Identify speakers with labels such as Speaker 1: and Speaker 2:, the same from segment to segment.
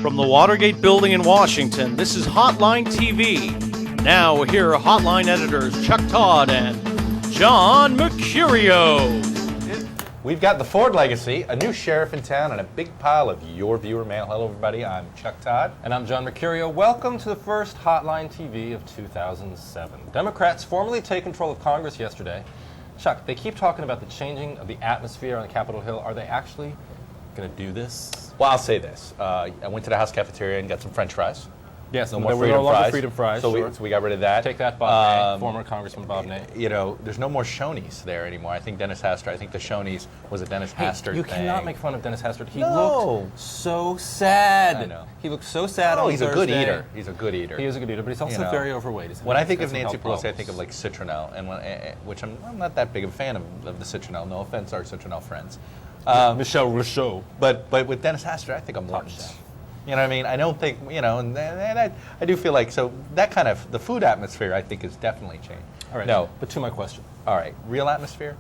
Speaker 1: From the Watergate Building in Washington, this is Hotline TV. Now here are Hotline editors Chuck Todd and John Mercurio.
Speaker 2: We've got the Ford legacy, a new sheriff in town, and a big pile of your viewer mail. Hello, everybody. I'm Chuck Todd.
Speaker 3: And I'm John Mercurio. Welcome to the first Hotline TV of 2007. Democrats formally take control of Congress yesterday. Chuck, they keep talking about the changing of the atmosphere on Capitol Hill. Are they actually going to do this?
Speaker 2: Well, I'll say this. I went to the House cafeteria and got some French fries.
Speaker 3: Yes,
Speaker 2: no
Speaker 3: there
Speaker 2: more
Speaker 3: were
Speaker 2: freedom
Speaker 3: no longer
Speaker 2: fries.
Speaker 3: freedom fries.
Speaker 2: So,
Speaker 3: sure.
Speaker 2: we got rid of that.
Speaker 3: Take that, Bob Ney, former Congressman Bob Ney.
Speaker 2: You know, there's no more Shoney's there anymore. I think Dennis Hastert. I think the Shoney's was a Dennis Hastert
Speaker 3: You
Speaker 2: thing.
Speaker 3: cannot make fun of Dennis Hastert. He looked so sad.
Speaker 2: I know.
Speaker 3: He looked so sad on
Speaker 2: he's
Speaker 3: Thursday.
Speaker 2: a good eater. He's a good eater.
Speaker 3: He is a good eater, but he's also very overweight.
Speaker 2: When I think of Nancy Pelosi, I think of like citronelle, and which I'm not that big of a fan of the citronelle. No offense, our citronelle friends.
Speaker 3: Michelle Rousseau.
Speaker 2: But with Dennis Hastert, I think of Morton's. You know what I mean? I don't think, you know, and I do feel like, so that kind of, the food atmosphere, I think, has definitely changed.
Speaker 3: All right.
Speaker 2: No.
Speaker 3: But to my question.
Speaker 2: All right. Real atmosphere?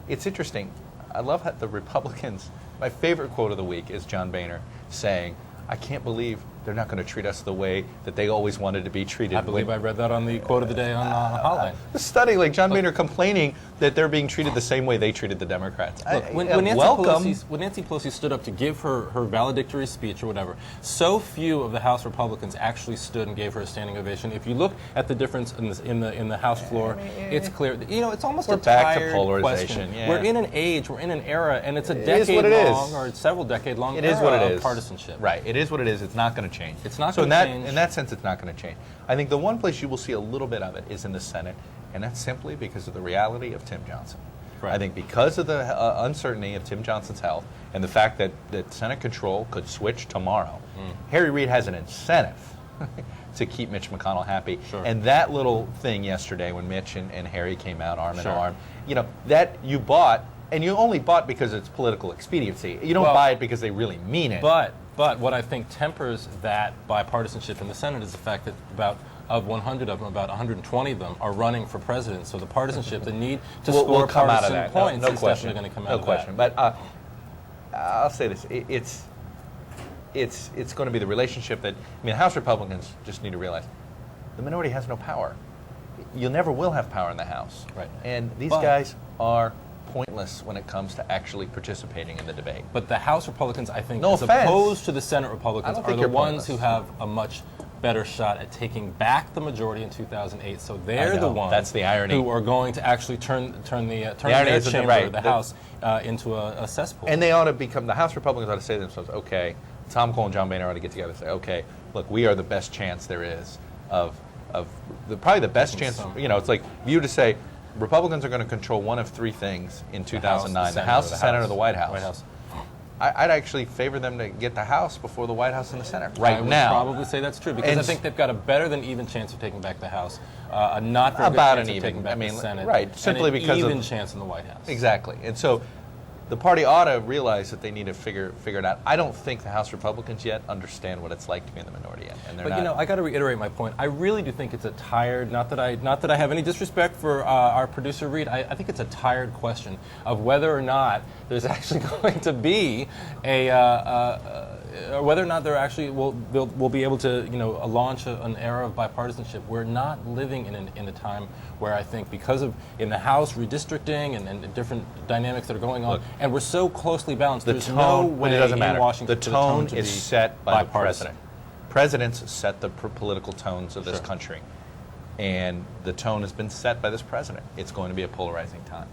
Speaker 2: It's interesting. I love how the Republicans, my favorite quote of the week is John Boehner saying, I can't believe they're not going to treat us the way that they always wanted to be treated.
Speaker 3: I believe I read that on the quote of the day on Hotline.
Speaker 2: Stunning, like John Boehner complaining that they're being treated the same way they treated the Democrats.
Speaker 3: Look, when Nancy Pelosi stood up to give her valedictory speech or whatever, so few of the House Republicans actually stood and gave her a standing ovation. If you look at the difference in the House floor, it's clear. You know, it's almost a
Speaker 2: back to
Speaker 3: tired
Speaker 2: polarization.
Speaker 3: question.
Speaker 2: Yeah.
Speaker 3: We're in an age, we're in an era, and it's a
Speaker 2: decade-long
Speaker 3: or several decade-long
Speaker 2: era
Speaker 3: of partisanship.
Speaker 2: Right. It is what it is. It's not going to change.
Speaker 3: It's not going to change.
Speaker 2: In that sense, it's not going to change. I think the one place you will see a little bit of it is in the Senate, and that's simply because of the reality of Tim Johnson.
Speaker 3: Right.
Speaker 2: I think because of the uncertainty of Tim Johnson's health and the fact that Senate control could switch tomorrow, Harry Reid has an incentive to keep Mitch McConnell happy.
Speaker 3: Sure.
Speaker 2: And that little thing yesterday when Mitch and Harry came out arm in
Speaker 3: Sure.
Speaker 2: arm, you know, that you bought, and you only bought because it's political expediency. You don't buy it because they really mean it.
Speaker 3: But what I think tempers that bipartisanship in the Senate is the fact that of 100 of them, about 120 of them are running for president. So the partisanship, the need to score
Speaker 2: come out of
Speaker 3: partisan
Speaker 2: that.
Speaker 3: points
Speaker 2: No
Speaker 3: is
Speaker 2: question.
Speaker 3: definitely going to come out
Speaker 2: No
Speaker 3: of
Speaker 2: question.
Speaker 3: that.
Speaker 2: But I'll say this. It's going to be the relationship that, I mean, House Republicans just need to realize the minority has no power. You never will have power in the House.
Speaker 3: Right.
Speaker 2: And these guys are pointless when it comes to actually participating in the debate.
Speaker 3: But the House Republicans, I think,
Speaker 2: No
Speaker 3: as
Speaker 2: offense.
Speaker 3: opposed to the Senate Republicans,
Speaker 2: I don't
Speaker 3: are
Speaker 2: think
Speaker 3: the
Speaker 2: you're
Speaker 3: ones
Speaker 2: pointless.
Speaker 3: who have a much better shot at taking back the majority in 2008. So they're the ones
Speaker 2: That's the irony.
Speaker 3: who are going to actually turn their
Speaker 2: is
Speaker 3: chamber, the House, into a cesspool.
Speaker 2: And they ought to become, the House Republicans ought to say to themselves, okay, Tom Cole and John Boehner ought to get together and say, okay, look, we are the best chance there is of probably the best chance, you know, it's like you to say, Republicans are going to control one of three things in 2009, the House, the Senate, or the White House. I'd actually favor them to get the House before the White House and the Senate right now.
Speaker 3: I would probably say that's true because I think they've got a better than even chance of taking back the House, a not very good chance of taking back the Senate,
Speaker 2: right? Simply
Speaker 3: and
Speaker 2: because
Speaker 3: an even chance in the White House.
Speaker 2: Exactly, and so the party ought to realize that they need to figure it out. I don't think the House Republicans yet understand what it's like to be in the minority yet, and they're not.
Speaker 3: You know, I got to reiterate my point. I really do think it's a tired. Not that I have any disrespect for our producer Reed. I think it's a tired question of whether or not there's actually going to be or whether or not there actually will be able to launch an era of bipartisanship. We're not living in a time where I think because of in the House redistricting and different dynamics that are going on.
Speaker 2: Look,
Speaker 3: and we're so closely balanced. There's
Speaker 2: tone,
Speaker 3: no way
Speaker 2: it doesn't
Speaker 3: in
Speaker 2: matter.
Speaker 3: Washington
Speaker 2: The tone
Speaker 3: to
Speaker 2: is
Speaker 3: be
Speaker 2: set by the
Speaker 3: bipartisan.
Speaker 2: president. Presidents set the political tones of this
Speaker 3: Sure.
Speaker 2: country, and the tone has been set by this president. It's going to be a polarizing time.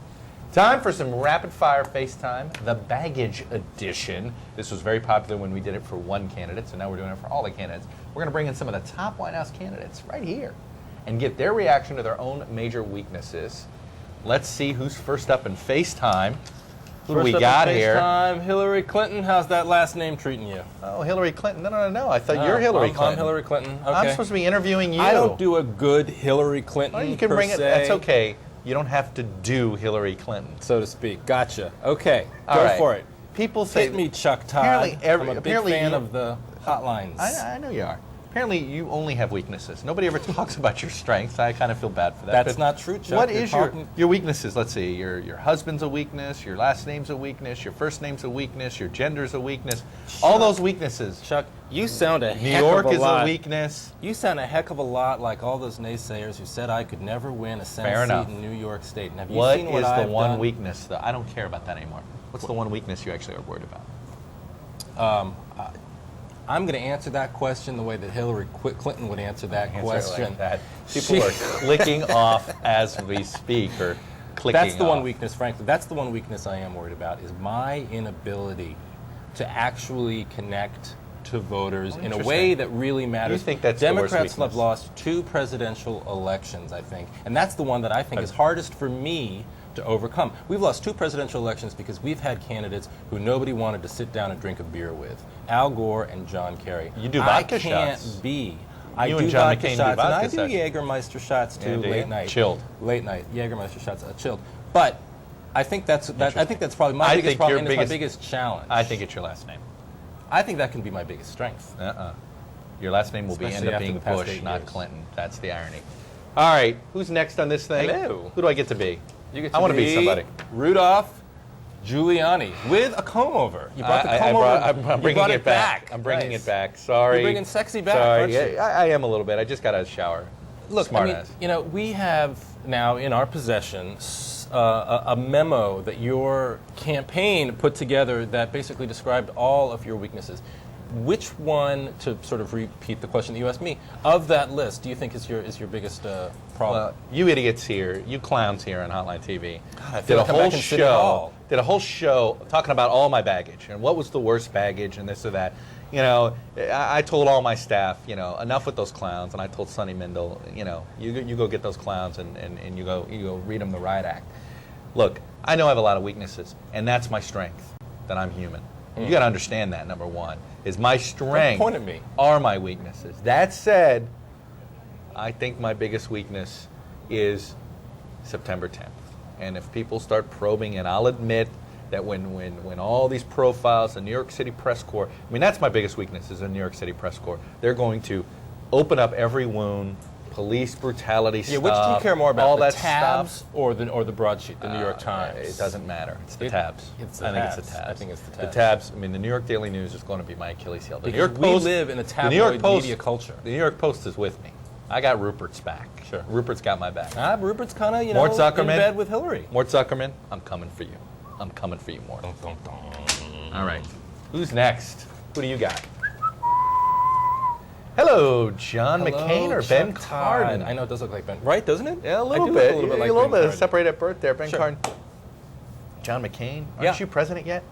Speaker 2: Time for some rapid-fire FaceTime, the baggage edition. This was very popular when we did it for one candidate, so now we're doing it for all the candidates. We're going to bring in some of the top White House candidates right here and get their reaction to their own major weaknesses. Let's see who's first up in FaceTime. Who do we got here?
Speaker 3: Hillary Clinton. How's that last name treating you?
Speaker 2: Oh, Hillary Clinton. No. I thought you're Hillary Clinton.
Speaker 3: I'm Hillary Clinton. Okay.
Speaker 2: I'm supposed to be interviewing you.
Speaker 3: I don't do a good Hillary Clinton.
Speaker 2: Well, you can bring it. That's okay. You don't have to do Hillary Clinton,
Speaker 3: so to speak. Gotcha. Okay.
Speaker 2: All
Speaker 3: Go
Speaker 2: right.
Speaker 3: for it.
Speaker 2: People say
Speaker 3: Hit me, Chuck Todd.
Speaker 2: Apparently
Speaker 3: I'm a big fan of the hotlines.
Speaker 2: I know you are. Apparently, you only have weaknesses. Nobody ever talks about your strengths. I kind of feel bad for that.
Speaker 3: That's not true, Chuck.
Speaker 2: What is your weaknesses? Let's see. Your husband's a weakness. Your last name's a weakness. Your first name's a weakness. Your gender's a weakness. All those weaknesses.
Speaker 3: Chuck, you sound a
Speaker 2: New
Speaker 3: heck
Speaker 2: York
Speaker 3: of a
Speaker 2: is
Speaker 3: lot.
Speaker 2: a weakness.
Speaker 3: You sound a heck of a lot like all those naysayers who said I could never win a Senate seat in New York State. And have you
Speaker 2: What
Speaker 3: seen
Speaker 2: is
Speaker 3: what
Speaker 2: the
Speaker 3: I've
Speaker 2: one
Speaker 3: done?
Speaker 2: weakness, though? I don't care about that anymore. What's the one weakness you actually are worried about?
Speaker 3: I'm going to answer that question the way that Hillary Clinton would answer that question.
Speaker 2: Like that. People are clicking off as we speak, or clicking
Speaker 3: That's the
Speaker 2: off.
Speaker 3: one weakness, frankly. That's the one weakness I am worried about, is my inability to actually connect to voters in a way that really matters.
Speaker 2: You think that's the worst
Speaker 3: Democrats
Speaker 2: weakness?
Speaker 3: have lost 2 presidential elections, I think. And that's the one that I think is hardest for me to overcome. We've lost 2 presidential elections because we've had candidates who nobody wanted to sit down and drink a beer with. Al Gore and John Kerry.
Speaker 2: You do vodka
Speaker 3: I can't
Speaker 2: shots.
Speaker 3: be. I
Speaker 2: You
Speaker 3: do
Speaker 2: and John
Speaker 3: vodka
Speaker 2: McCain do
Speaker 3: shots,
Speaker 2: vodka
Speaker 3: and I do
Speaker 2: sessions.
Speaker 3: Jägermeister shots too,
Speaker 2: Yeah, do you?
Speaker 3: late night.
Speaker 2: Chilled.
Speaker 3: Late night Jägermeister shots, chilled. But I think that's probably my
Speaker 2: I
Speaker 3: biggest
Speaker 2: think
Speaker 3: problem,
Speaker 2: your
Speaker 3: and it's my biggest challenge.
Speaker 2: I think it's your last name.
Speaker 3: I think that can be my biggest strength.
Speaker 2: Your last name will
Speaker 3: Especially
Speaker 2: end up
Speaker 3: after
Speaker 2: being
Speaker 3: the past
Speaker 2: Bush,
Speaker 3: 8
Speaker 2: not
Speaker 3: years.
Speaker 2: Clinton. That's the irony. All right, who's next on this thing?
Speaker 3: Hello.
Speaker 2: Who do I get to be?
Speaker 3: You get
Speaker 2: I want to be somebody.
Speaker 3: Rudolph Giuliani with a comb over. You brought the comb over.
Speaker 2: I'm
Speaker 3: You
Speaker 2: bringing
Speaker 3: brought
Speaker 2: it back. I'm bringing
Speaker 3: Nice.
Speaker 2: it back. Sorry.
Speaker 3: You're bringing sexy back,
Speaker 2: Sorry.
Speaker 3: aren't you?
Speaker 2: Yeah, I am a little bit. I just got out of the shower.
Speaker 3: Look,
Speaker 2: Smart
Speaker 3: I mean,
Speaker 2: ass.
Speaker 3: you know, we have now in our possession a memo that your campaign put together that basically described all of your weaknesses. Which one, to sort of repeat the question that you asked me, of that list do you think is your biggest problem?
Speaker 2: Well, you idiots here, you clowns here on Hotline TV,
Speaker 3: I feel like I'm back in City Hall.
Speaker 2: did a whole show talking about all my baggage and what was the worst baggage and this or that. You know, I told all my staff, you know, enough with those clowns, and I told Sonny Mindel, you know, you go get those clowns and you go read them the riot act. Look, I know I have a lot of weaknesses, and that's my strength, that I'm human. You got to understand that, number one, is my strength
Speaker 3: Don't point at me.
Speaker 2: are my weaknesses. That said, I think my biggest weakness is September 10th. And if people start probing, and I'll admit that when all these profiles, the New York City Press Corps, I mean, that's my biggest weakness is the New York City Press Corps. They're going to open up every wound, police brutality
Speaker 3: yeah,
Speaker 2: stuff.
Speaker 3: which do you care more about,
Speaker 2: all
Speaker 3: the
Speaker 2: that
Speaker 3: tabs
Speaker 2: stuff.
Speaker 3: or the broadsheet, the New York Times?
Speaker 2: It doesn't matter. It's the
Speaker 3: It-
Speaker 2: tabs.
Speaker 3: it's the
Speaker 2: I think
Speaker 3: tabs.
Speaker 2: it's the tabs.
Speaker 3: I think it's the
Speaker 2: The
Speaker 3: tabs.
Speaker 2: tabs. I mean, the New York Daily News is going to be my Achilles heel. The New
Speaker 3: Because
Speaker 2: York
Speaker 3: we
Speaker 2: Post,
Speaker 3: live in a
Speaker 2: the New York
Speaker 3: tabloid
Speaker 2: Post,
Speaker 3: media culture.
Speaker 2: The New York Post is with me. I got Rupert's back.
Speaker 3: Sure.
Speaker 2: Rupert's got my back.
Speaker 3: Rupert's kind of, you know,
Speaker 2: Mort
Speaker 3: in
Speaker 2: Zuckerman.
Speaker 3: bed with Hillary.
Speaker 2: Mort Zuckerman, I'm coming for you. I'm coming for you, Mort.
Speaker 3: Dun, dun, dun.
Speaker 2: All right. Who's next? Who do you got? Hello, John
Speaker 3: Hello,
Speaker 2: McCain or Ben
Speaker 3: Chuck
Speaker 2: Cardin?
Speaker 3: Todd. I know it does look like Ben, right? Doesn't it?
Speaker 2: Yeah, a
Speaker 3: I
Speaker 2: little
Speaker 3: do
Speaker 2: bit.
Speaker 3: Look a little bit,
Speaker 2: a little
Speaker 3: Ben
Speaker 2: bit.
Speaker 3: Cardin.
Speaker 2: Separate at birth there, Ben
Speaker 3: Sure.
Speaker 2: Cardin. John McCain, aren't
Speaker 3: Yeah.
Speaker 2: you president yet?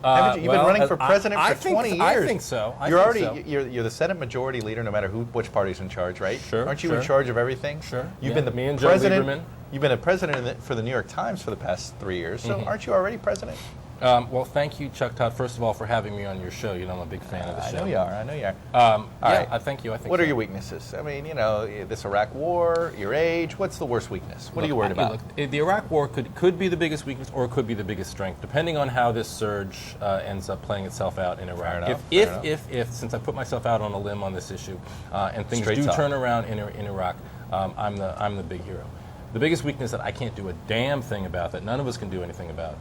Speaker 2: Haven't you? You've
Speaker 3: well,
Speaker 2: been running for
Speaker 3: I-
Speaker 2: president
Speaker 3: I
Speaker 2: for
Speaker 3: think
Speaker 2: 20
Speaker 3: so.
Speaker 2: years.
Speaker 3: I think so. I
Speaker 2: You're
Speaker 3: think
Speaker 2: already
Speaker 3: so.
Speaker 2: you're the Senate Majority Leader, no matter which party's in charge, right?
Speaker 3: Sure,
Speaker 2: Aren't you in
Speaker 3: sure.
Speaker 2: charge of everything?
Speaker 3: Sure,
Speaker 2: You've
Speaker 3: yeah.
Speaker 2: been the
Speaker 3: Me and Joe
Speaker 2: president.
Speaker 3: Lieberman.
Speaker 2: You've been a president for the New York Times for the past 3 years. So aren't you already president?
Speaker 3: Well, thank you, Chuck Todd, first of all, for having me on your show. You know, I'm a big fan of the
Speaker 2: I
Speaker 3: show.
Speaker 2: know you are. I know you are.
Speaker 3: All
Speaker 2: right.
Speaker 3: I thank you. I think
Speaker 2: What are
Speaker 3: so.
Speaker 2: your weaknesses? I mean, you know, this Iraq War, your age. What's the worst weakness? What are you worried about?
Speaker 3: Look, the Iraq War could be the biggest weakness or it could be the biggest strength, depending on how this surge ends up playing itself out in Iraq.
Speaker 2: enough,
Speaker 3: If since I put myself out on a limb on this issue, and things
Speaker 2: Straight
Speaker 3: do
Speaker 2: talk.
Speaker 3: turn around in Iraq, I'm the big hero. The biggest weakness that I can't do a damn thing about, that none of us can do anything about,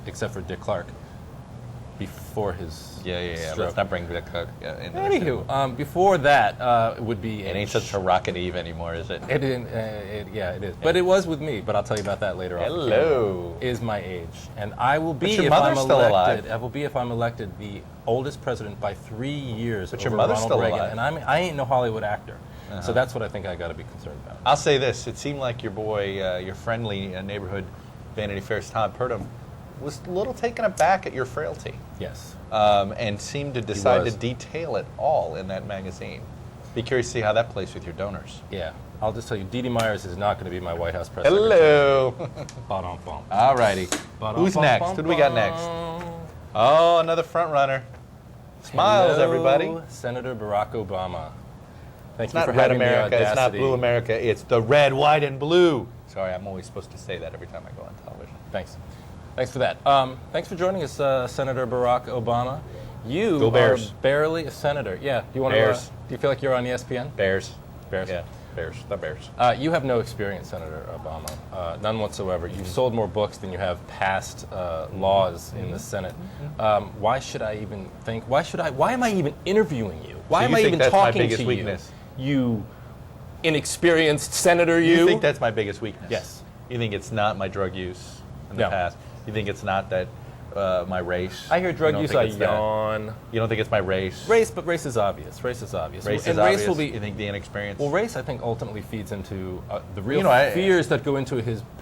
Speaker 3: except for Dick Clark, before his
Speaker 2: Yeah.
Speaker 3: stroke.
Speaker 2: Let's not bring Dick Clark into this anymore.
Speaker 3: Anywho, before that would be
Speaker 2: It ain't such a rocket eve anymore, is it?
Speaker 3: It is. But it was with me. But I'll tell you about that later on.
Speaker 2: Hello.
Speaker 3: Is my age, and I will be
Speaker 2: But your
Speaker 3: if I'm
Speaker 2: mother's still
Speaker 3: elected.
Speaker 2: alive.
Speaker 3: I will be if I'm elected the oldest president by 3 years.
Speaker 2: But your
Speaker 3: over
Speaker 2: mother's
Speaker 3: Ronald
Speaker 2: still
Speaker 3: Reagan,
Speaker 2: alive.
Speaker 3: and I ain't no Hollywood actor. So that's what I think I got to be concerned about.
Speaker 2: I'll say this. It seemed like your boy, your friendly neighborhood Vanity Fair's Todd Purdom was a little taken aback at your frailty.
Speaker 3: Yes.
Speaker 2: And seemed to decide to
Speaker 3: was.
Speaker 2: detail it all in that magazine. Be curious to see how that plays with your donors.
Speaker 3: Yeah. I'll just tell you, Dee Dee Myers is not going to be my White House press secretary.
Speaker 2: Hello.
Speaker 3: Ba-dum-bum.
Speaker 2: All righty. Who's next? Who do we got next? Oh, another front runner. Smiles,
Speaker 3: Hello,
Speaker 2: everybody.
Speaker 3: Senator Barack Obama. Thank
Speaker 2: It's
Speaker 3: you
Speaker 2: not
Speaker 3: for
Speaker 2: red
Speaker 3: having
Speaker 2: America.
Speaker 3: the
Speaker 2: It's not
Speaker 3: audacity.
Speaker 2: blue America. It's the red, white, and blue. Sorry, I'm always supposed to say that every time I go on television.
Speaker 3: Thanks for that. Thanks for joining us, Senator Barack Obama. You
Speaker 2: Go Bears.
Speaker 3: are barely a senator. Yeah. Do you want
Speaker 2: Bears.
Speaker 3: to? Do you feel like you're on ESPN?
Speaker 2: Bears.
Speaker 3: Bears.
Speaker 2: Yeah, Bears. The Bears.
Speaker 3: You have no experience, Senator Obama. None whatsoever. You've sold more books than you have passed laws in the Senate. Why should I even think? Why am I even interviewing you? Why
Speaker 2: So
Speaker 3: am
Speaker 2: you
Speaker 3: I
Speaker 2: think
Speaker 3: even
Speaker 2: that's my
Speaker 3: talking
Speaker 2: biggest
Speaker 3: to
Speaker 2: weakness?
Speaker 3: you inexperienced senator?
Speaker 2: You think that's my biggest weakness?
Speaker 3: Yes.
Speaker 2: You think it's not my drug use in the
Speaker 3: No.
Speaker 2: past? You think it's not that my race?
Speaker 3: I hear drug
Speaker 2: You don't
Speaker 3: use,
Speaker 2: think
Speaker 3: I
Speaker 2: it's that?
Speaker 3: yawn.
Speaker 2: You don't think it's my race?
Speaker 3: But race is obvious. Race is obvious.
Speaker 2: Race
Speaker 3: and
Speaker 2: is
Speaker 3: race
Speaker 2: obvious.
Speaker 3: will be.
Speaker 2: You think the inexperience?
Speaker 3: Well, race, I think, ultimately feeds into the real
Speaker 2: You know,
Speaker 3: fears that go into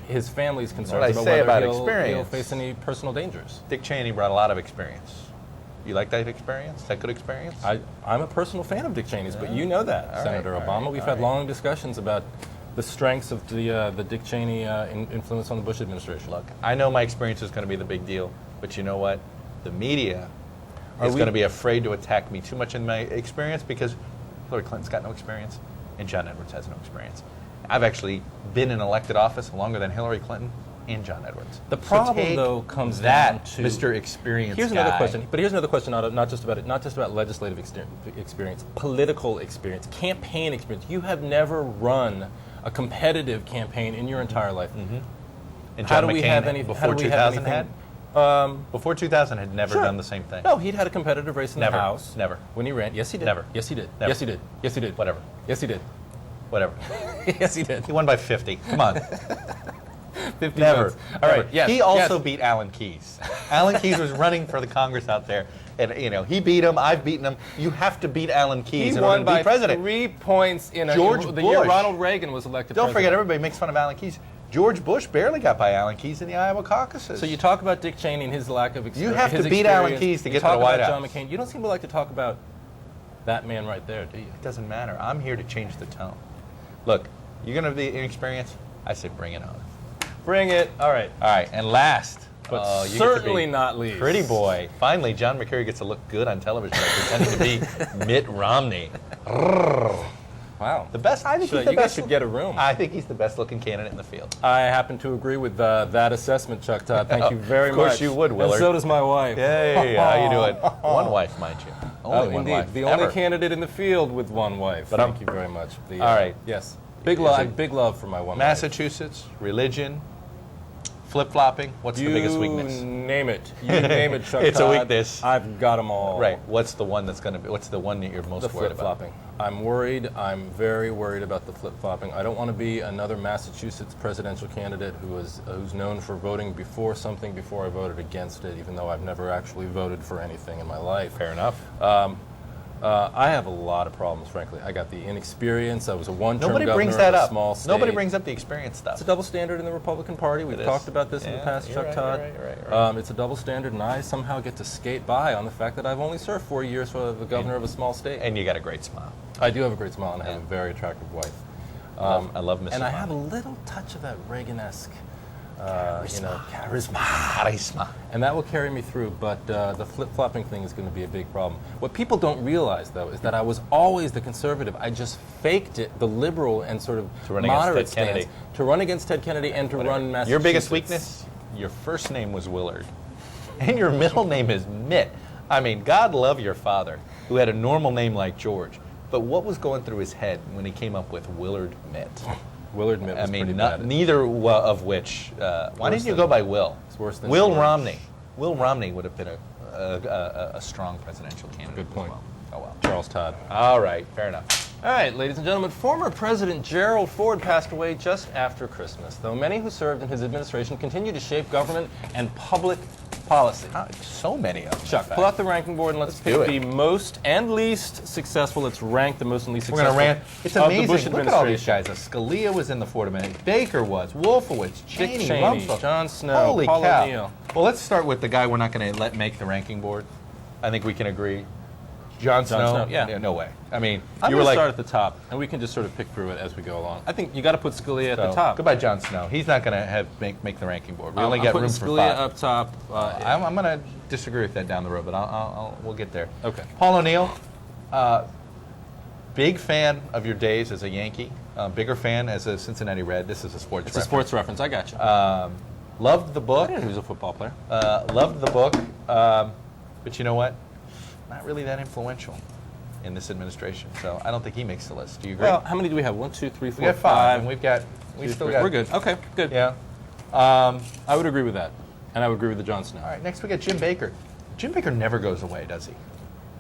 Speaker 3: his family's concerns
Speaker 2: What I
Speaker 3: about
Speaker 2: say
Speaker 3: whether
Speaker 2: about
Speaker 3: he'll
Speaker 2: experience.
Speaker 3: face any personal dangers.
Speaker 2: Dick Cheney brought a lot of experience. You like that experience? That good experience?
Speaker 3: I'm a personal fan of Dick Cheney's, but you know that,
Speaker 2: All
Speaker 3: Senator
Speaker 2: right,
Speaker 3: Obama.
Speaker 2: all
Speaker 3: We've
Speaker 2: right.
Speaker 3: had long discussions about the strengths of the Dick Cheney influence on the Bush administration.
Speaker 2: Look, I know my experience is going to be the big deal, but you know what? The media is
Speaker 3: we-
Speaker 2: going to be afraid to attack me too much in my experience because Hillary Clinton's got no experience and John Edwards has no experience. I've actually been in elected office longer than Hillary Clinton and John Edwards.
Speaker 3: The
Speaker 2: So
Speaker 3: problem,
Speaker 2: take
Speaker 3: though, comes
Speaker 2: that,
Speaker 3: down to
Speaker 2: Mr. Experience
Speaker 3: Here's another
Speaker 2: guy.
Speaker 3: question. But here's another question. Not just about legislative experience, political experience, campaign experience. You have never run a competitive campaign in your entire life.
Speaker 2: And
Speaker 3: How
Speaker 2: John
Speaker 3: do we
Speaker 2: McCain
Speaker 3: have any?
Speaker 2: before
Speaker 3: How do we
Speaker 2: 2000
Speaker 3: have
Speaker 2: had?
Speaker 3: anything?
Speaker 2: Before 2000 had never
Speaker 3: Sure.
Speaker 2: done the same thing.
Speaker 3: No, he'd had a competitive race in
Speaker 2: Never.
Speaker 3: the House.
Speaker 2: Never.
Speaker 3: When he ran. Yes, he did.
Speaker 2: Never.
Speaker 3: Yes, he did.
Speaker 2: Never.
Speaker 3: Yes, he did. Yes, he did.
Speaker 2: Whatever.
Speaker 3: Yes, he did.
Speaker 2: Whatever.
Speaker 3: Yes, he did.
Speaker 2: He won by 50. Come on.
Speaker 3: 50
Speaker 2: Never.
Speaker 3: votes. All right.
Speaker 2: Never.
Speaker 3: Yes.
Speaker 2: He also
Speaker 3: yes.
Speaker 2: beat Alan Keyes. Alan Keyes was running for the Congress out there, and he beat him. I've beaten him. You have to beat Alan Keyes
Speaker 3: He
Speaker 2: in order
Speaker 3: won
Speaker 2: to
Speaker 3: by
Speaker 2: be president.
Speaker 3: 3 points in
Speaker 2: George
Speaker 3: the year
Speaker 2: Bush.
Speaker 3: Ronald Reagan was elected
Speaker 2: Don't
Speaker 3: president.
Speaker 2: forget, everybody makes fun of Alan Keyes. George Bush barely got by Alan Keyes in the Iowa caucuses.
Speaker 3: So you talk about Dick Cheney and his lack of experience.
Speaker 2: You have to beat Alan Keyes to get to the White
Speaker 3: House. John
Speaker 2: House.
Speaker 3: McCain. You don't seem to like to talk about that man right there, do you?
Speaker 2: It doesn't matter. I'm here to change the tone. Look, you're going to be inexperienced? I say bring it on.
Speaker 3: Bring it. All right.
Speaker 2: All right, and last,
Speaker 3: But
Speaker 2: you get to
Speaker 3: certainly
Speaker 2: be
Speaker 3: not least.
Speaker 2: pretty boy. Finally, John McCurry gets to look good on television by pretending to be Mitt Romney.
Speaker 3: Wow.
Speaker 2: The best. I think
Speaker 3: Should-
Speaker 2: he's the
Speaker 3: you guys
Speaker 2: best.
Speaker 3: should get a room.
Speaker 2: I think he's the best-looking candidate in the field.
Speaker 3: I happen to agree with that assessment, Chuck Todd. Thank you very much.
Speaker 2: Of course you would, Willard.
Speaker 3: And so does my wife.
Speaker 2: Hey, how you doing? One wife, mind you.
Speaker 3: Oh,
Speaker 2: Only one
Speaker 3: indeed.
Speaker 2: wife.
Speaker 3: The
Speaker 2: ever.
Speaker 3: only candidate in the field with one wife.
Speaker 2: But
Speaker 3: Thank you very much. The,
Speaker 2: all right.
Speaker 3: Yes. Big
Speaker 2: Is
Speaker 3: love.
Speaker 2: it
Speaker 3: Big love for my one
Speaker 2: Massachusetts, religion, flip-flopping. What's
Speaker 3: wife.
Speaker 2: the biggest weakness?
Speaker 3: You name it. You name it, Chuck
Speaker 2: It's a
Speaker 3: Todd.
Speaker 2: weakness.
Speaker 3: I've got them all.
Speaker 2: Right. What's the one that's going to be? What's the one that you're most
Speaker 3: The
Speaker 2: worried about?
Speaker 3: flip-flopping. I'm worried. I'm very worried about the flip-flopping. I don't want to be another Massachusetts presidential candidate who's known for voting before something before I voted against it, even though I've never actually voted for anything in my life.
Speaker 2: Fair enough.
Speaker 3: I have a lot of problems, frankly. I got the inexperience. I was a one-term
Speaker 2: Nobody
Speaker 3: governor
Speaker 2: brings that
Speaker 3: of a
Speaker 2: up.
Speaker 3: small state.
Speaker 2: Nobody brings up the experience stuff.
Speaker 3: It's a double standard in the Republican Party. We've
Speaker 2: It is.
Speaker 3: talked about this in the
Speaker 2: Yeah,
Speaker 3: past,
Speaker 2: you're
Speaker 3: Chuck
Speaker 2: right,
Speaker 3: Todd.
Speaker 2: you're right.
Speaker 3: It's a double standard, and I somehow get to skate by on the fact that I've only served 4 years for the governor of a small state.
Speaker 2: And you got a great smile.
Speaker 3: I do have a great smile, and I have
Speaker 2: Yeah.
Speaker 3: a very attractive wife.
Speaker 2: I love Mrs.
Speaker 3: And I
Speaker 2: Mom.
Speaker 3: have a little touch of that Reagan-esque, charisma.
Speaker 2: Charisma.
Speaker 3: And that will carry me through, but the flip-flopping thing is going to be a big problem. What people don't realize, though, is that I was always the conservative. I just faked it, the liberal and sort of
Speaker 2: To run against
Speaker 3: moderate
Speaker 2: Ted Kennedy.
Speaker 3: stance, to run against Ted Kennedy and to run Massachusetts.
Speaker 2: Your biggest weakness? Your first name was Willard. And your middle name is Mitt. I mean, God love your father, who had a normal name like George. But what was going through his head when he came up with Willard Mitt?
Speaker 3: Willard Mitt was
Speaker 2: I mean,
Speaker 3: pretty bad.
Speaker 2: neither of which. Why didn't you go by Will?
Speaker 3: It's worse than
Speaker 2: Will
Speaker 3: George.
Speaker 2: Romney. Will Romney would have been a strong presidential candidate.
Speaker 3: Good point.
Speaker 2: As well. Oh well.
Speaker 3: Charles Todd.
Speaker 2: All right, fair enough.
Speaker 3: All right, ladies and gentlemen, former President Gerald Ford passed away just after Christmas, though many who served in his administration continue to shape government and public policy.
Speaker 2: So many of them.
Speaker 3: Chuck,
Speaker 2: in fact.
Speaker 3: pull out the ranking board and let's pick
Speaker 2: do it.
Speaker 3: the most and least successful. Let's rank the most and least
Speaker 2: We're
Speaker 3: successful
Speaker 2: going to rant. It's
Speaker 3: of
Speaker 2: amazing.
Speaker 3: the Bush
Speaker 2: Look at all these
Speaker 3: administration.
Speaker 2: guys. Scalia was in the Ford administration. Baker was. Wolfowitz.
Speaker 3: Dick
Speaker 2: Cheney.
Speaker 3: Cheney,
Speaker 2: Rumsfeld.
Speaker 3: John Snow,
Speaker 2: Holy
Speaker 3: Paul
Speaker 2: cow.
Speaker 3: O'Neill.
Speaker 2: Well, let's start with the guy we're not going to let make the ranking board. I think we can agree. John Snow?
Speaker 3: yeah.
Speaker 2: No way. I mean,
Speaker 3: I'm
Speaker 2: you
Speaker 3: going
Speaker 2: were
Speaker 3: to
Speaker 2: like,
Speaker 3: start at the top, and we can just sort of pick through it as we go along. I think you got to put Scalia at the
Speaker 2: so,
Speaker 3: top.
Speaker 2: Goodbye, John Snow. He's not going to make the ranking board. We only
Speaker 3: I'm
Speaker 2: got
Speaker 3: putting
Speaker 2: room for
Speaker 3: Scalia
Speaker 2: 5.
Speaker 3: up top.
Speaker 2: I'm going to disagree with that down the road, but we'll get there.
Speaker 3: Okay.
Speaker 2: Paul O'Neill, big fan of your days as a Yankee, bigger fan as a Cincinnati Red. This is a sports
Speaker 3: It's a
Speaker 2: reference.
Speaker 3: sports reference. I got you.
Speaker 2: Loved the
Speaker 3: I
Speaker 2: book.
Speaker 3: didn't know he was a football player.
Speaker 2: Loved the book. But you know what? not really that influential in this administration. So I don't think he makes the list. Do you agree?
Speaker 3: Well, how many do we have? 1, 2, 3, 4,
Speaker 2: we got 5. And we
Speaker 3: two,
Speaker 2: still
Speaker 3: three.
Speaker 2: got.
Speaker 3: We're good. Okay, good.
Speaker 2: Yeah.
Speaker 3: I would agree with that. And I would agree with the Jon Snow.
Speaker 2: All right, next we got Jim Baker. Jim Baker never goes away, does he?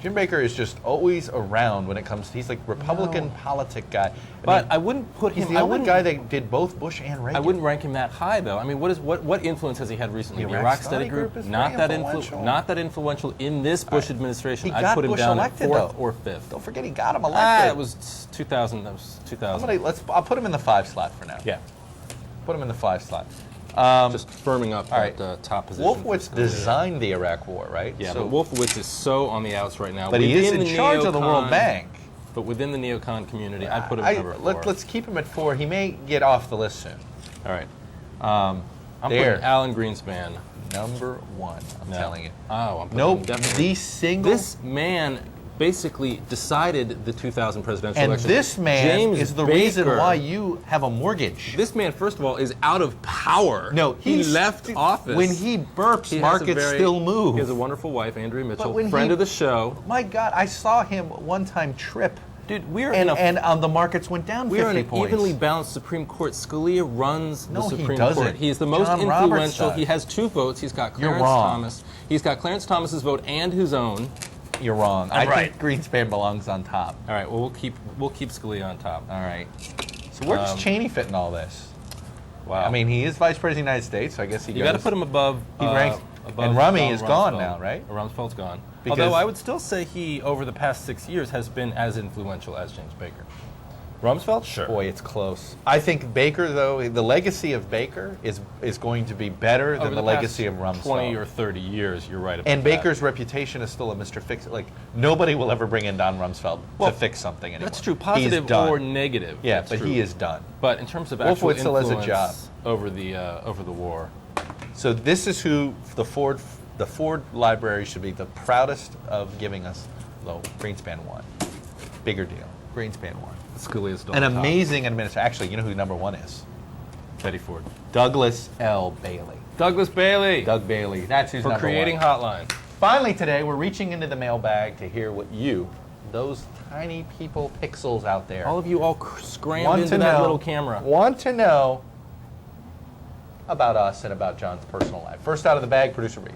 Speaker 2: Jim Baker is just always around when it comes to, he's like Republican politic guy.
Speaker 3: But I wouldn't put him.
Speaker 2: He's the only guy that did both Bush and Reagan.
Speaker 3: I wouldn't rank him that high, though. I mean, what influence has he had recently?
Speaker 2: The
Speaker 3: The
Speaker 2: Iraq
Speaker 3: Iraq Study Group,
Speaker 2: is
Speaker 3: not
Speaker 2: very
Speaker 3: that
Speaker 2: influential.
Speaker 3: not that influential in this Bush administration.
Speaker 2: He
Speaker 3: I'd
Speaker 2: got
Speaker 3: put him
Speaker 2: Bush
Speaker 3: down
Speaker 2: elected,
Speaker 3: at 4th
Speaker 2: though.
Speaker 3: or 5th.
Speaker 2: Don't forget he got him elected.
Speaker 3: It was 2000. That was 2000.
Speaker 2: I'll put him in the 5 slot for now.
Speaker 3: Yeah,
Speaker 2: Put him in the 5 slot.
Speaker 3: just firming up
Speaker 2: all right.
Speaker 3: that top position.
Speaker 2: Wolfowitz designed the Iraq War, right?
Speaker 3: Yeah,
Speaker 2: So,
Speaker 3: but Wolfowitz is so on the outs right now.
Speaker 2: but he is
Speaker 3: Within
Speaker 2: in
Speaker 3: the
Speaker 2: charge of the World
Speaker 3: neocon-
Speaker 2: Bank.
Speaker 3: But within the neocon community, I'd put him at number 4.
Speaker 2: Let's keep him at 4. He may get off the list soon.
Speaker 3: All right. I'm
Speaker 2: There.
Speaker 3: putting Alan Greenspan.
Speaker 2: Number 1, I'm
Speaker 3: No.
Speaker 2: telling you.
Speaker 3: Oh, I'm putting
Speaker 2: Nope.
Speaker 3: him definitely.
Speaker 2: The single.
Speaker 3: This man basically decided the 2000 presidential
Speaker 2: and
Speaker 3: election.
Speaker 2: this man
Speaker 3: James
Speaker 2: is the
Speaker 3: Baker,
Speaker 2: reason why you have a mortgage.
Speaker 3: This man, first of all, is out of power.
Speaker 2: No,
Speaker 3: he left office.
Speaker 2: When he burps,
Speaker 3: He has a
Speaker 2: markets
Speaker 3: very-
Speaker 2: still move.
Speaker 3: He has a wonderful wife, Andrea Mitchell,
Speaker 2: when
Speaker 3: friend
Speaker 2: he-
Speaker 3: of the show.
Speaker 2: My God, I saw him one time trip,
Speaker 3: Dude, we're
Speaker 2: and
Speaker 3: in a
Speaker 2: the markets went down 50
Speaker 3: we're in an
Speaker 2: points.
Speaker 3: evenly balanced Supreme Court. Scalia runs
Speaker 2: No,
Speaker 3: the
Speaker 2: he
Speaker 3: Supreme
Speaker 2: doesn't.
Speaker 3: Court. He is the most
Speaker 2: John Roberts
Speaker 3: influential.
Speaker 2: does.
Speaker 3: He has 2 votes. He's got
Speaker 2: You're
Speaker 3: Clarence
Speaker 2: wrong.
Speaker 3: Thomas. He's got Clarence Thomas's vote and his own.
Speaker 2: You're wrong.
Speaker 3: I'm
Speaker 2: I
Speaker 3: right.
Speaker 2: think Greenspan belongs on top.
Speaker 3: All right. Well, we'll keep Scalia on top.
Speaker 2: All right. So where does Cheney fit in all this?
Speaker 3: Wow.
Speaker 2: I mean, he is Vice President of the United States, so I guess he
Speaker 3: You got to put him above.
Speaker 2: He ranks-
Speaker 3: above
Speaker 2: and Rummy
Speaker 3: Donald
Speaker 2: is gone
Speaker 3: Rumsfeld.
Speaker 2: now, right?
Speaker 3: Rumsfeld's gone.
Speaker 2: Because-
Speaker 3: Although I would still say he, over the past 6 years, has been as influential as James Baker. Rumsfeld, sure.
Speaker 2: Boy, it's close. I think Baker, though, the legacy of Baker is going to be better than
Speaker 3: Over
Speaker 2: the
Speaker 3: the
Speaker 2: legacy of
Speaker 3: past
Speaker 2: Rumsfeld.
Speaker 3: 20 or 30 years, you're right about
Speaker 2: And
Speaker 3: that.
Speaker 2: Baker's reputation is still a Mr. Fix. Like, nobody will ever bring in Don Rumsfeld
Speaker 3: Well,
Speaker 2: to fix something anymore.
Speaker 3: That's true,
Speaker 2: He's
Speaker 3: positive
Speaker 2: done.
Speaker 3: or negative.
Speaker 2: Yeah,
Speaker 3: that's
Speaker 2: but
Speaker 3: true.
Speaker 2: he is done.
Speaker 3: But in terms of actual
Speaker 2: Wolfowitz still has a
Speaker 3: influence
Speaker 2: job.
Speaker 3: over the war,
Speaker 2: So this is who the Ford Library should be the proudest of giving us. Though Greenspan won, bigger deal. Greenspan won.
Speaker 3: Scalia's still
Speaker 2: An
Speaker 3: on top.
Speaker 2: amazing administrator. Actually, you know who number 1 is?
Speaker 3: Betty Ford.
Speaker 2: Douglas L. Bailey.
Speaker 3: Douglas Bailey
Speaker 2: Doug Bailey. That's who's
Speaker 3: for
Speaker 2: number
Speaker 3: creating
Speaker 2: 1.
Speaker 3: Hotline.
Speaker 2: Finally, today we're reaching into the mailbag to hear what you, those tiny people, pixels out there,
Speaker 3: All of you all scrammed into that little camera.
Speaker 2: want to know about us and about John's personal life. First out of the bag, producer Reed.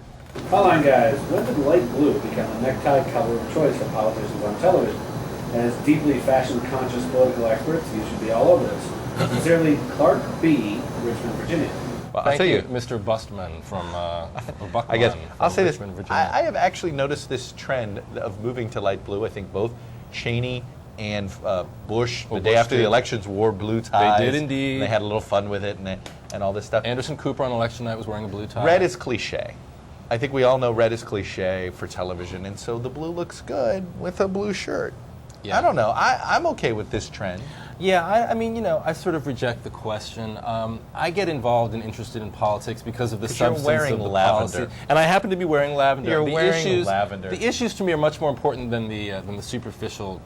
Speaker 4: Hotline guys, when did light blue become a necktie color of choice for politicians on television? As deeply fashion-conscious political experts, you should be all over this. Sincerely, Clark B., Richmond, Virginia.
Speaker 2: Well, I'll
Speaker 3: Thank
Speaker 2: tell
Speaker 3: you,
Speaker 2: you,
Speaker 3: Mr. Bustman from Buckman.
Speaker 2: I guess I'll
Speaker 3: from
Speaker 2: say this.
Speaker 3: Richmond, Virginia.
Speaker 2: I have actually noticed this trend of moving to light blue. I think both Cheney and Bush, the day
Speaker 3: Bush
Speaker 2: after the
Speaker 3: did.
Speaker 2: elections, wore blue ties.
Speaker 3: did indeed.
Speaker 2: And they had a little fun with it and all this stuff.
Speaker 3: Anderson Cooper on election night was wearing a blue tie.
Speaker 2: Red is cliche. I think we all know red is cliche for television, and so the blue looks good with a blue shirt.
Speaker 3: Yeah.
Speaker 2: I don't know. I'm okay with this trend.
Speaker 3: Yeah, I mean, I sort of reject the question. I get involved and interested in politics because of the
Speaker 2: 'Cause you're
Speaker 3: substance
Speaker 2: wearing
Speaker 3: of the
Speaker 2: lavender.
Speaker 3: policy, and I happen to be wearing lavender.
Speaker 2: You're
Speaker 3: the
Speaker 2: wearing
Speaker 3: issues,
Speaker 2: lavender.
Speaker 3: The issues to me are much more important than the superficial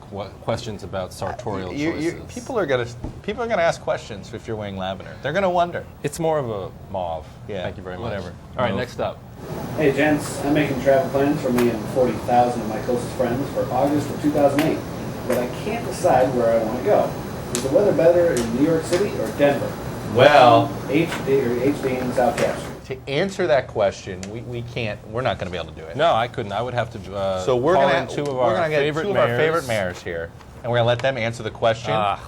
Speaker 3: questions about sartorial choices.
Speaker 2: People are gonna ask questions if you're wearing lavender. They're gonna wonder.
Speaker 3: It's more of a mauve.
Speaker 2: Yeah,
Speaker 3: Thank you very much.
Speaker 2: whatever.
Speaker 3: All right,
Speaker 2: Mauve.
Speaker 3: next up.
Speaker 4: Hey gents, I'm making travel plans for me and 40,000 of my closest friends for August of 2008, but I can't decide where I want to go. Is the weather better in New York City or Denver?
Speaker 2: Well,
Speaker 4: HD in South Cap Street.
Speaker 2: to answer that question, we can't. We're not gonna be able to do it.
Speaker 3: No, I couldn't. I would have to.
Speaker 2: So we're
Speaker 3: call
Speaker 2: gonna
Speaker 3: in two of
Speaker 2: we're
Speaker 3: our
Speaker 2: gonna get
Speaker 3: favorite
Speaker 2: two of
Speaker 3: mayors.
Speaker 2: our favorite mayors here, and we're gonna let them answer the question.
Speaker 3: Ah.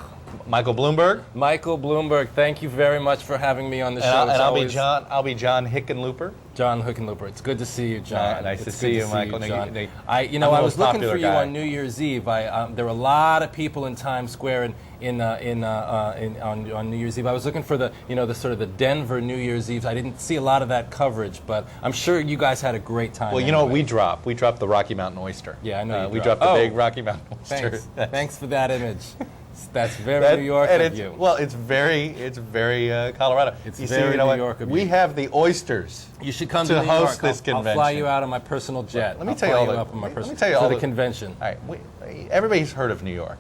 Speaker 2: Michael Bloomberg,
Speaker 3: Michael Bloomberg, thank you very much for having me on the show.
Speaker 2: and
Speaker 3: It's
Speaker 2: I'll be
Speaker 3: always-
Speaker 2: John. I'll be John Hickenlooper.
Speaker 3: John Hickenlooper. It's good to see you, John.
Speaker 2: Nice to
Speaker 3: It's
Speaker 2: see
Speaker 3: good
Speaker 2: you, Michael. Now,
Speaker 3: John.
Speaker 2: I'm
Speaker 3: I
Speaker 2: the
Speaker 3: was
Speaker 2: most
Speaker 3: looking
Speaker 2: popular
Speaker 3: for you
Speaker 2: guy.
Speaker 3: on New Year's Eve. There were a lot of people in Times Square on New Year's Eve. I was looking for the sort of the Denver New Year's Eve. I didn't see a lot of that coverage, but I'm sure you guys had a great time.
Speaker 2: Well, you know what
Speaker 3: anyway.
Speaker 2: we drop? We dropped the Rocky Mountain oyster.
Speaker 3: Yeah, I know you
Speaker 2: we
Speaker 3: dropped-
Speaker 2: dropped the
Speaker 3: Oh.
Speaker 2: big Rocky Mountain oyster.
Speaker 3: Thanks. Thanks for that image. That's very
Speaker 2: That-
Speaker 3: New York
Speaker 2: and
Speaker 3: of
Speaker 2: it's,
Speaker 3: you.
Speaker 2: Well, it's very Colorado.
Speaker 3: It's
Speaker 2: you
Speaker 3: very
Speaker 2: see, you know
Speaker 3: New
Speaker 2: what?
Speaker 3: York of
Speaker 2: we
Speaker 3: you.
Speaker 2: have the oysters.
Speaker 3: You should come
Speaker 2: to
Speaker 3: to New
Speaker 2: host
Speaker 3: York.
Speaker 2: this
Speaker 3: I'll fly
Speaker 2: convention.
Speaker 3: you out on my personal jet.
Speaker 2: Let me
Speaker 3: I'll
Speaker 2: tell you
Speaker 3: fly
Speaker 2: all the-
Speaker 3: up on my
Speaker 2: let me
Speaker 3: personal
Speaker 2: tell you
Speaker 3: for
Speaker 2: all
Speaker 3: the
Speaker 2: the-
Speaker 3: convention.
Speaker 2: All right, everybody's heard of New York,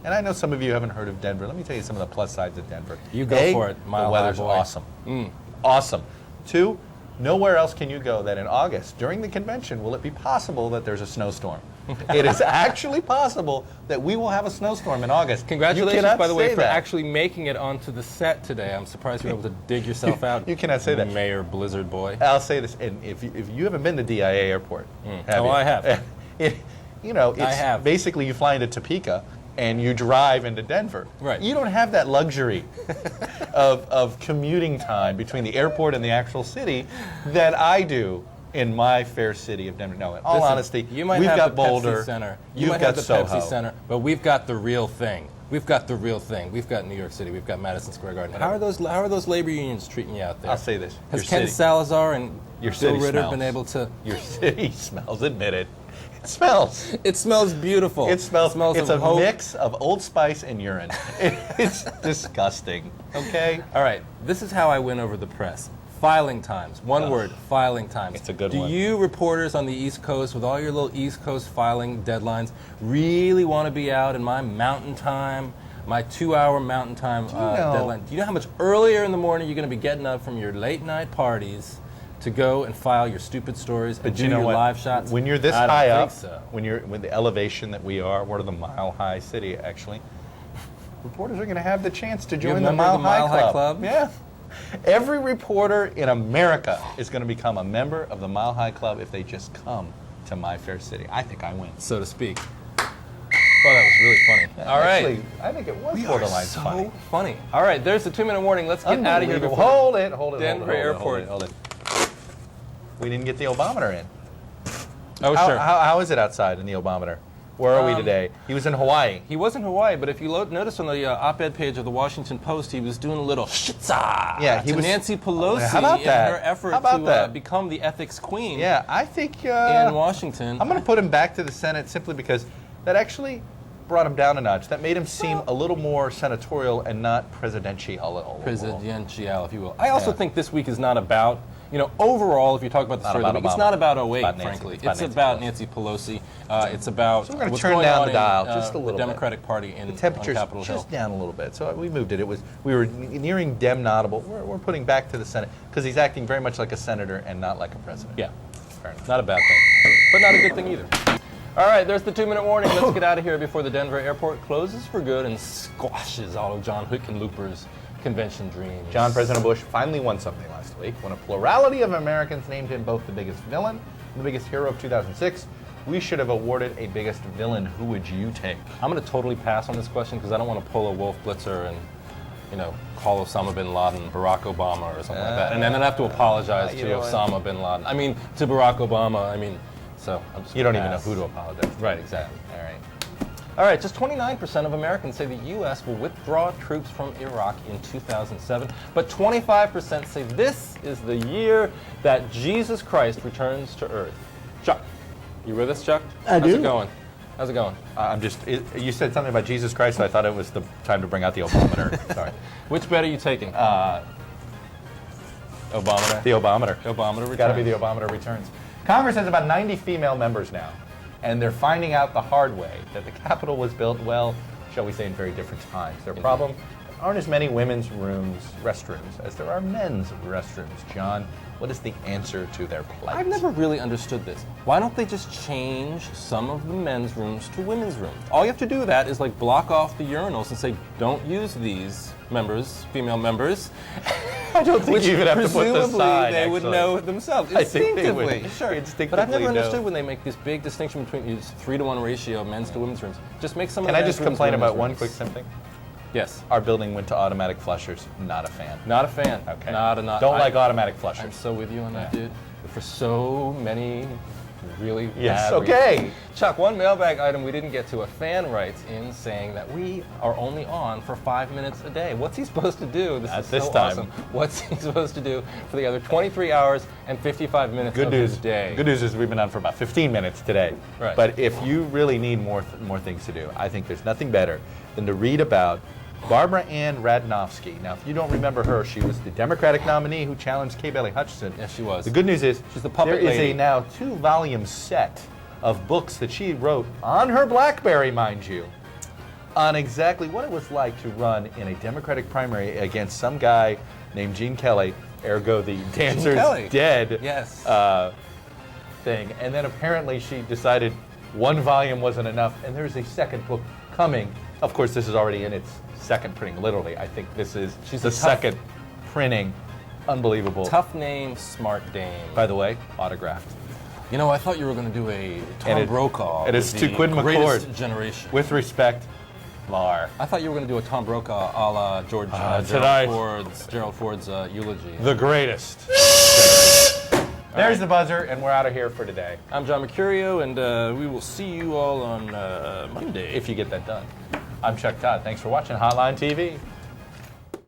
Speaker 2: and I know some of you haven't heard of Denver. Let me tell you some of the plus sides of Denver.
Speaker 3: You go
Speaker 2: A,
Speaker 3: for it, Mile
Speaker 2: the
Speaker 3: High
Speaker 2: weather's
Speaker 3: Boy.
Speaker 2: awesome. Awesome. 2, nowhere else can you go that in August, during the convention, will it be possible that there's a snowstorm. It is actually possible that we will have a snowstorm in August.
Speaker 3: Congratulations, by the way, for actually making it onto the set today. I'm surprised you were able to dig yourself out.
Speaker 2: You cannot say that.
Speaker 3: Mayor Blizzard Boy.
Speaker 2: I'll say this, and if you haven't been to DIA Airport, have you?
Speaker 3: I have.
Speaker 2: It's basically you fly into Topeka and you drive into Denver.
Speaker 3: Right.
Speaker 2: You don't have that luxury of commuting time between the airport and the actual city that I do in my fair city of Denver. No, in all honesty,
Speaker 3: you might
Speaker 2: we've
Speaker 3: have
Speaker 2: got
Speaker 3: the
Speaker 2: Boulder.
Speaker 3: Pepsi Center.
Speaker 2: You've
Speaker 3: might
Speaker 2: got
Speaker 3: have the
Speaker 2: Soho.
Speaker 3: Pepsi Center, but we've got the real thing. We've got the real thing. We've got New York City. We've got Madison Square Garden. How are those labor unions treating you out there?
Speaker 2: I'll say this.
Speaker 3: Has Ken Salazar and
Speaker 2: Your
Speaker 3: Bill
Speaker 2: city
Speaker 3: Ritter
Speaker 2: smells.
Speaker 3: been able to?
Speaker 2: Your city smells. Admit it. It smells.
Speaker 3: It smells beautiful.
Speaker 2: It smells. It's a
Speaker 3: hope.
Speaker 2: mix of Old Spice and urine. It's disgusting. Okay.
Speaker 3: All right. This is how I win over the press. Filing times. One word, filing times.
Speaker 2: It's a good one.
Speaker 3: Do you reporters on the East Coast with all your little East Coast filing deadlines really want to be out in my mountain time, my 2-hour mountain time deadline? Do you know how much earlier in the morning you're going to be getting up from your late night parties to go and file your stupid stories and do your live shots?
Speaker 2: When you're this
Speaker 3: I don't
Speaker 2: high
Speaker 3: think
Speaker 2: up,
Speaker 3: so.
Speaker 2: when you're with the elevation that we are, we're the Mile High City actually. Reporters are going to have the chance to join the Mile High Club. Yeah. Every reporter in America is going to become a member of the Mile High Club if they just come to my fair city. I think I win.
Speaker 3: So to speak. Well, that was really funny. All right.
Speaker 2: Actually, I think it was borderline funny.
Speaker 3: All right, there's the 2-minute warning. Let's get out of here before
Speaker 2: Hold it.
Speaker 3: Denver Airport.
Speaker 2: Hold it. We didn't get the obameter in.
Speaker 3: Oh, sure.
Speaker 2: How is it outside in the obameter? Where are we today? He was in Hawaii.
Speaker 3: He was in Hawaii, but if you notice on the op-ed page of the Washington Post, he was doing a little shitza to Nancy Pelosi in her effort to become the ethics queen.
Speaker 2: Yeah, I think
Speaker 3: in Washington.
Speaker 2: I'm going to put him back to the Senate simply because that actually brought him down a notch. That made him seem a little more senatorial and not presidential.
Speaker 3: Presidential, if you will. I also think this week is not about, overall, if you talk about the story of the week, it's not about 08, frankly. It's about Nancy Pelosi. It's about
Speaker 2: so we're going to
Speaker 3: what's
Speaker 2: turn
Speaker 3: going
Speaker 2: down
Speaker 3: on
Speaker 2: the dial
Speaker 3: in,
Speaker 2: just a little
Speaker 3: the Democratic
Speaker 2: bit.
Speaker 3: Party in
Speaker 2: the temperature's
Speaker 3: on Capitol Hill.
Speaker 2: Just down a little bit. So we moved it. We were nearing Dem notable. We're putting back to the Senate because he's acting very much like a senator and not like a president.
Speaker 3: Yeah, fair enough. Not a bad thing, but not a good thing either. All right, there's the 2-minute warning. Let's get out of here before the Denver airport closes for good and squashes all of John Hickenlooper's convention dreams.
Speaker 2: John President Bush finally won something last week when a plurality of Americans named him both the biggest villain and the biggest hero of 2006. We should have awarded a biggest villain. Who would you take?
Speaker 3: I'm going to totally pass on this question because I don't want to pull a Wolf Blitzer and call Osama bin Laden Barack Obama or something like that, and then have to apologize to Osama bin Laden. I mean, to Barack Obama. So I'm just.
Speaker 2: You don't even know who to apologize.
Speaker 3: Right, exactly.
Speaker 2: All right.
Speaker 3: All right, just 29% of Americans say the U.S. will withdraw troops from Iraq in 2007, but 25% say this is the year that Jesus Christ returns to Earth. Chuck, you with us, Chuck? How's it going? How's it going?
Speaker 2: You said something about Jesus Christ, so I thought it was the time to bring out the obameter. Sorry.
Speaker 3: Which bet are you taking?
Speaker 2: Obameter. The obameter.
Speaker 3: Obameter returns.
Speaker 2: Got to be the obameter returns. Congress has about 90 female members now, and they're finding out the hard way that the Capitol was built, well, shall we say, in very different times. Their problem, there aren't as many women's restrooms, as there are men's restrooms. John, what is the answer to their plight?
Speaker 3: I've never really understood this. Why don't they just change some of the men's rooms to women's rooms? All you have to do that is block off the urinals and say, don't use these female members.
Speaker 2: I don't think you even have to put the sign.
Speaker 3: They would know themselves.
Speaker 2: I think they
Speaker 3: Instinctively,
Speaker 2: would.
Speaker 3: sure.
Speaker 2: Instinctively
Speaker 3: But I've never
Speaker 2: know.
Speaker 3: understood when they make this big distinction between this 3-to-1 ratio of men's to women's rooms. Just make some of
Speaker 2: Can
Speaker 3: the
Speaker 2: I
Speaker 3: men's
Speaker 2: just
Speaker 3: rooms
Speaker 2: complain
Speaker 3: women's
Speaker 2: about one
Speaker 3: rooms.
Speaker 2: quick something?
Speaker 3: Yes.
Speaker 2: Our building went to automatic flushers. Not a fan.
Speaker 3: Not a fan.
Speaker 2: Okay.
Speaker 3: Don't
Speaker 2: like automatic flushers.
Speaker 3: I'm so with you on that, dude. For so many really
Speaker 2: Yes,
Speaker 3: bad
Speaker 2: okay.
Speaker 3: reasons. Chuck, one mailbag item we didn't get to. A fan writes in saying that we are only on for 5 minutes a day. What's he supposed to do? This is so awesome. What's he supposed to do for the other 23 hours and 55 minutes of his day?
Speaker 2: Good news is we've been on for about 15 minutes today.
Speaker 3: Right.
Speaker 2: But if you really need more things to do, I think there's nothing better than to read about Barbara Ann Radnofsky. Now, if you don't remember her, she was the Democratic nominee who challenged Kay Bailey Hutchison.
Speaker 3: Yes, she was.
Speaker 2: The good news is
Speaker 3: she's the puppet
Speaker 2: there is
Speaker 3: lady.
Speaker 2: a now 2-volume set of books that she wrote on her BlackBerry, mind you, on exactly what it was like to run in a Democratic primary against some guy named Gene Kelly, ergo the dancer's
Speaker 3: Kelly.
Speaker 2: dead
Speaker 3: Yes.
Speaker 2: thing. And then apparently she decided one volume wasn't enough, and there's a second book coming. Of course, this is already in its second printing, literally. I think this is
Speaker 3: She's
Speaker 2: the
Speaker 3: a tough-
Speaker 2: second printing. Unbelievable.
Speaker 3: Tough name, smart dame.
Speaker 2: By the way, autographed.
Speaker 3: You know, I thought you were going to do a Tom Brokaw.
Speaker 2: it is
Speaker 3: with
Speaker 2: to
Speaker 3: the
Speaker 2: Quinn
Speaker 3: greatest
Speaker 2: McCord.
Speaker 3: generation.
Speaker 2: With respect, Lar.
Speaker 3: I thought you were going to do a Tom Brokaw a la
Speaker 2: tonight.
Speaker 3: Gerald Ford's eulogy.
Speaker 2: The greatest. There's the buzzer, and we're out of here for today.
Speaker 3: I'm John Mercurio, and we will see you all on Monday.
Speaker 2: If you get that done. I'm Chuck Todd. Thanks for watching Hotline TV.